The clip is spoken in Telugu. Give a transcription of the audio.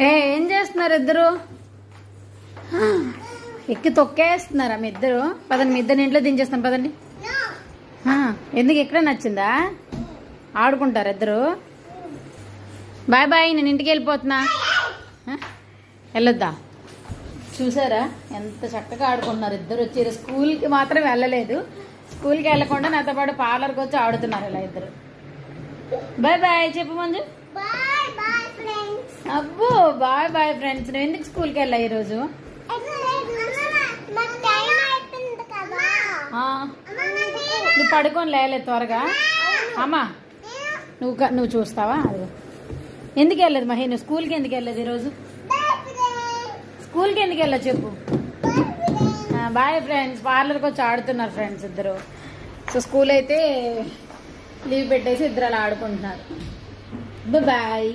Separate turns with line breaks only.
ఏం చేస్తున్నారు ఇద్దరు? ఎక్కి తొక్కేస్తున్నారా మీ ఇద్దరు? పదండి, మీ ఇద్దరిని ఇంట్లో దించేస్తాను పదండి. ఎందుకు ఎక్కడ నచ్చిందా? ఆడుకుంటారు ఇద్దరు. బాయ్ బాయ్, నేను ఇంటికి వెళ్ళిపోతున్నా. వెళ్ళొద్దా? చూసారా ఎంత చక్కగా ఆడుకుంటున్నారు ఇద్దరు. వచ్చారు, స్కూల్కి మాత్రం వెళ్ళలేదు. స్కూల్కి వెళ్ళకుండా నాతో పాటు పార్లర్కి వచ్చి ఆడుతున్నారు ఇలా ఇద్దరు. బాయ్ బాయ్ చెప్పు మంజు. అబ్బో బాయ్ బాయ్ ఫ్రెండ్స్. నువ్వు ఎందుకు స్కూల్కి వెళ్ళా ఈరోజు? నువ్వు పడుకొని లేలేదు త్వరగా. అమ్మా నువ్వు చూస్తావా? అది ఎందుకు వెళ్ళలేదు మహి? నువ్వు స్కూల్కి ఎందుకు వెళ్ళలేదు ఈరోజు? స్కూల్కి ఎందుకు వెళ్ళా చెప్పు. Boy friends. పార్లర్కి వచ్చి ఆడుతున్నారు ఫ్రెండ్స్ ఇద్దరు. సో స్కూల్ అయితే లీవ్ పెట్టేసి ఇద్దరు అలా ఆడుకుంటున్నారు. బాయ్.